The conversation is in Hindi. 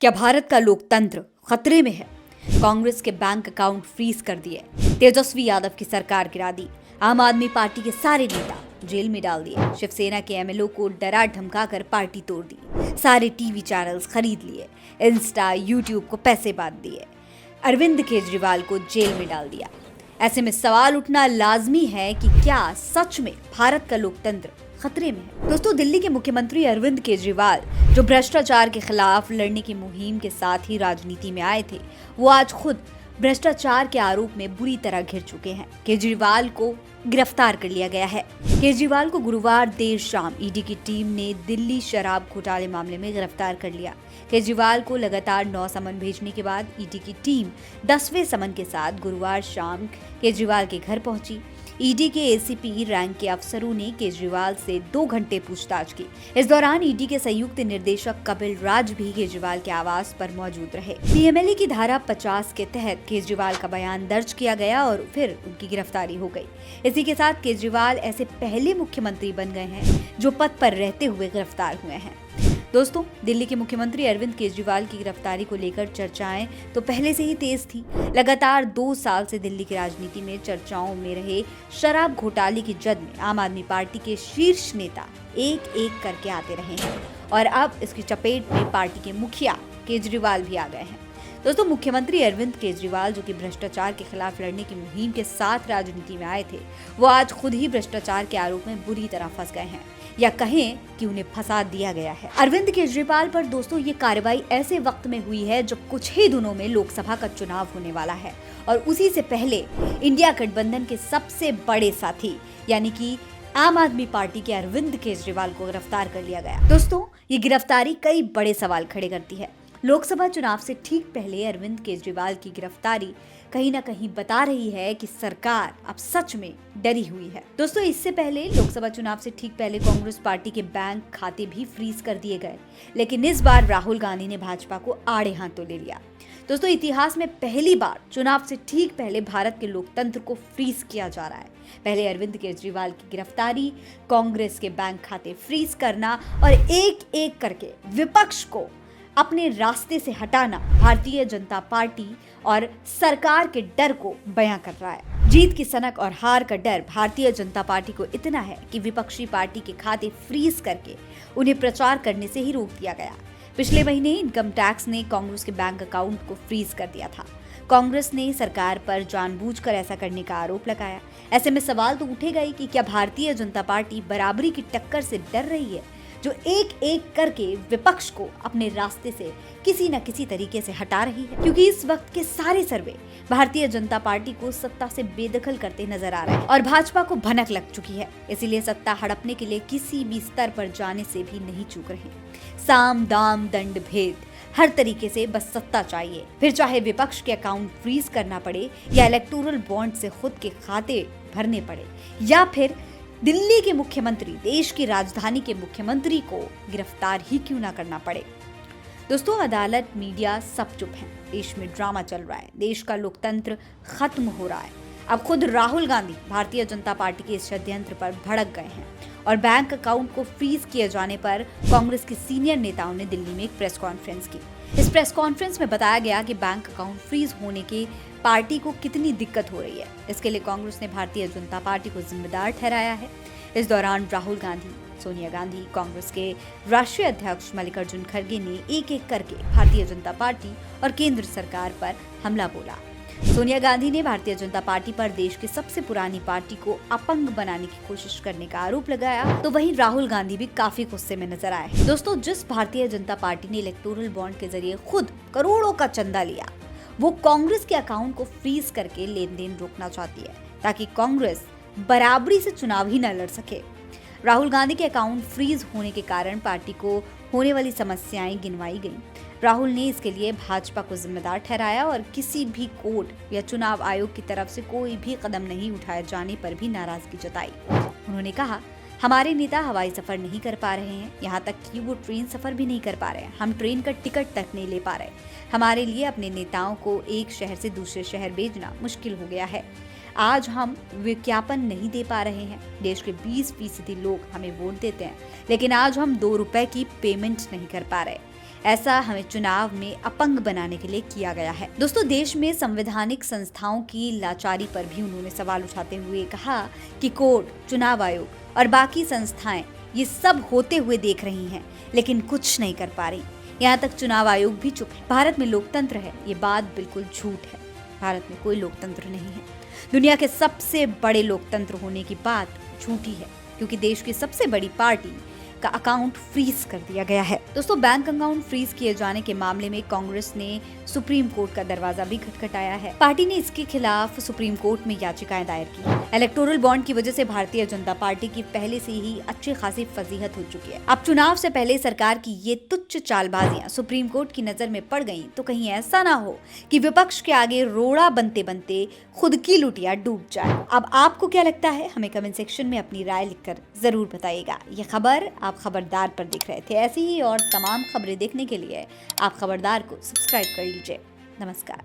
क्या भारत का लोकतंत्र खतरे में है? कांग्रेस के बैंक अकाउंट फ्रीज कर दिए, तेजस्वी यादव की सरकार गिरा दी, आम आदमी पार्टी के सारे नेता जेल में डाल दिए, शिवसेना के एमएलओ को डरा धमकाकर पार्टी तोड़ दी, सारे टीवी चैनल्स खरीद लिए, इंस्टा यूट्यूब को पैसे बांट दिए, अरविंद केजरीवाल को जेल में डाल दिया। ऐसे में सवाल उठना लाजमी है कि क्या सच में भारत का लोकतंत्र खतरे में है? दोस्तों, दिल्ली के मुख्यमंत्री अरविंद केजरीवाल जो भ्रष्टाचार के खिलाफ लड़ने की मुहिम के साथ ही राजनीति में आए थे, वो आज खुद भ्रष्टाचार के आरोप में बुरी तरह घिर चुके हैं। केजरीवाल को गिरफ्तार कर लिया गया है। केजरीवाल को गुरुवार देर शाम ईडी की टीम ने दिल्ली शराब घोटाले मामले में गिरफ्तार कर लिया। केजरीवाल को लगातार 9 समन भेजने के बाद ईडी की टीम 10वें समन के साथ गुरुवार शाम केजरीवाल के घर पहुंची। ईडी के एसीपी रैंक के अफसरों ने केजरीवाल से 2 घंटे पूछताछ की। इस दौरान ईडी के संयुक्त निर्देशक कपिल राज भी केजरीवाल के आवास पर मौजूद रहे। पीएमएलए की धारा 50 के तहत केजरीवाल का बयान दर्ज किया गया और फिर उनकी गिरफ्तारी हो गई। इसी के साथ केजरीवाल ऐसे पहले मुख्यमंत्री बन गए हैं जो पद पर रहते हुए गिरफ्तार हुए हैं। दोस्तों, दिल्ली के मुख्यमंत्री अरविंद केजरीवाल की गिरफ्तारी को लेकर चर्चाएं तो पहले से ही तेज थी। लगातार 2 साल से दिल्ली की राजनीति में चर्चाओं में रहे शराब घोटाले की जद में आम आदमी पार्टी के शीर्ष नेता एक एक करके आते रहे हैं और अब इसकी चपेट में पार्टी के मुखिया केजरीवाल भी आ गए हैं। दोस्तों, मुख्यमंत्री अरविंद केजरीवाल जो कि भ्रष्टाचार के खिलाफ लड़ने की मुहिम के साथ राजनीति में आए थे, वो आज खुद ही भ्रष्टाचार के आरोप में बुरी तरह फंस गए हैं, या कहें कि उन्हें फंसा दिया गया है। अरविंद केजरीवाल पर दोस्तों ये कार्रवाई ऐसे वक्त में हुई है जब कुछ ही दिनों में लोकसभा का चुनाव होने वाला है और उसी से पहले इंडिया गठबंधन के सबसे बड़े साथी यानी कि आम आदमी पार्टी के अरविंद केजरीवाल को गिरफ्तार कर लिया गया। दोस्तों, ये गिरफ्तारी कई बड़े सवाल खड़े करती है। लोकसभा चुनाव से ठीक पहले अरविंद केजरीवाल की गिरफ्तारी कहीं ना कहीं बता रही है कि सरकार अब सच में डरी हुई है। दोस्तों, इससे पहले लोकसभा चुनाव से ठीक पहले कांग्रेस पार्टी के बैंक खाते भी फ्रीज कर दिए गए, लेकिन इस बार राहुल गांधी ने भाजपा को आड़े हाथों ले लिया। दोस्तों, इतिहास में पहली बार चुनाव से ठीक पहले भारत के लोकतंत्र को फ्रीज किया जा रहा है। पहले अरविंद केजरीवाल की गिरफ्तारी, कांग्रेस के बैंक खाते फ्रीज करना और एक एक करके विपक्ष को अपने रास्ते से हटाना भारतीय जनता पार्टी और सरकार के डर को बयां कर रहा है। जीत की सनक और हार का डर भारतीय जनता पार्टी को इतना है कि विपक्षी पार्टी के खाते फ्रीज करके उन्हें प्रचार करने से ही रोक दिया गया। पिछले महीने इनकम टैक्स ने कांग्रेस के बैंक अकाउंट को फ्रीज कर दिया था। कांग्रेस ने सरकार पर जानबूझकर ऐसा करने का आरोप लगाया। ऐसे में सवाल तो उठेगा ही कि क्या भारतीय जनता पार्टी बराबरी की टक्कर से डर रही है, जो एक एक करके विपक्ष को अपने रास्ते से किसी न किसी तरीके से हटा रही है? क्योंकि इस वक्त के सारे सर्वे भारतीय जनता पार्टी को सत्ता से बेदखल करते नजर आ रहे हैं और भाजपा को भनक लग चुकी है। इसीलिए सत्ता हड़पने के लिए किसी भी स्तर पर जाने से भी नहीं चूक रहे। साम दाम दंड भेद हर तरीके से बस सत्ता चाहिए, फिर चाहे विपक्ष के अकाउंट फ्रीज करना पड़े या इलेक्टोरल बॉन्ड से खुद के खाते भरने पड़े या फिर दिल्ली के मुख्यमंत्री, देश की राजधानी के मुख्यमंत्री को गिरफ्तार ही क्यों ना करना पड़े। दोस्तों, अदालत, मीडिया सब चुप हैं। देश में ड्रामा चल रहा है, देश का लोकतंत्र खत्म हो रहा है। अब खुद राहुल गांधी भारतीय जनता पार्टी के इस षड्यंत्र पर भड़क गए हैं और बैंक अकाउंट को फ्रीज किए जाने पर कांग्रेस के सीनियर नेताओं ने दिल्ली में एक प्रेस कॉन्फ्रेंस की। इस प्रेस कॉन्फ्रेंस में बताया गया कि बैंक अकाउंट फ्रीज होने के पार्टी को कितनी दिक्कत हो रही है। इसके लिए कांग्रेस ने भारतीय जनता पार्टी को जिम्मेदार ठहराया है। इस दौरान राहुल गांधी, सोनिया गांधी, कांग्रेस के राष्ट्रीय अध्यक्ष मल्लिकार्जुन खड़गे ने एक एक करके भारतीय जनता पार्टी और केंद्र सरकार पर हमला बोला। सोनिया गांधी ने भारतीय जनता पार्टी पर देश की सबसे पुरानी पार्टी को अपंग बनाने की कोशिश करने का आरोप लगाया, तो वहीं राहुल गांधी भी काफी गुस्से में नजर आए। दोस्तों, जिस भारतीय जनता पार्टी ने इलेक्टोरल बॉन्ड के जरिए खुद करोड़ों का चंदा लिया, वो कांग्रेस के अकाउंट को फ्रीज करके लेन देन रोकना चाहती है ताकि कांग्रेस बराबरी से चुनाव ही न लड़ सके। राहुल गांधी के अकाउंट फ्रीज होने के कारण पार्टी को होने वाली समस्याएं गिनवाई गईं। राहुल ने इसके लिए भाजपा को जिम्मेदार ठहराया और किसी भी कोर्ट या चुनाव आयोग की तरफ से कोई भी कदम नहीं उठाए जाने पर भी नाराजगी जताई। उन्होंने कहा, हमारे नेता हवाई सफर नहीं कर पा रहे हैं, यहाँ तक कि वो ट्रेन सफर भी नहीं कर पा रहे हैं। हम ट्रेन का टिकट तक नहीं ले पा रहे। हमारे लिए अपने नेताओं को एक शहर से दूसरे शहर भेजना मुश्किल हो गया है। आज हम विज्ञापन नहीं दे पा रहे हैं। देश के 20% लोग हमें वोट देते हैं, लेकिन आज हम 2 रुपए की पेमेंट नहीं कर पा रहे। ऐसा हमें चुनाव में अपंग बनाने के लिए किया गया है। दोस्तों, देश में संवैधानिक संस्थाओं की लाचारी पर भी उन्होंने सवाल उठाते हुए कहा कि कोर्ट, चुनाव आयोग और बाकी संस्थाएं ये सब होते हुए देख रही हैं, लेकिन कुछ नहीं कर पा रही। यहाँ तक चुनाव आयोग भी चुप है। भारत में लोकतंत्र है, ये बात बिल्कुल झूठ है। भारत में कोई लोकतंत्र नहीं है। दुनिया के सबसे बड़े लोकतंत्र होने की बात झूठी है, क्योंकि देश की सबसे बड़ी पार्टी का अकाउंट फ्रीज कर दिया गया है। दोस्तों, बैंक अकाउंट फ्रीज किए जाने के मामले में कांग्रेस ने सुप्रीम कोर्ट का दरवाजा भी खटखटाया है। पार्टी ने इसके खिलाफ सुप्रीम कोर्ट में याचिकाएं दायर की। इलेक्टोरल बॉन्ड की वजह से भारतीय जनता पार्टी की पहले से ही अच्छी खासी फजीहत हो चुकी है। अब चुनाव से पहले सरकार की ये तुच्छ चालबाजियां सुप्रीम कोर्ट की नजर में पड़ गईं, तो कहीं ऐसा ना हो कि विपक्ष के आगे रोड़ा बनते बनते खुद की लुटिया डूब जाए। अब आपको क्या लगता है, हमें कमेंट सेक्शन में अपनी राय लिखकर जरूर बताइएगा। ये खबर आप खबरदार पर देख रहे थे। ऐसी ही और तमाम खबरें देखने के लिए आप खबरदार को सब्सक्राइब कर लीजिए। नमस्कार।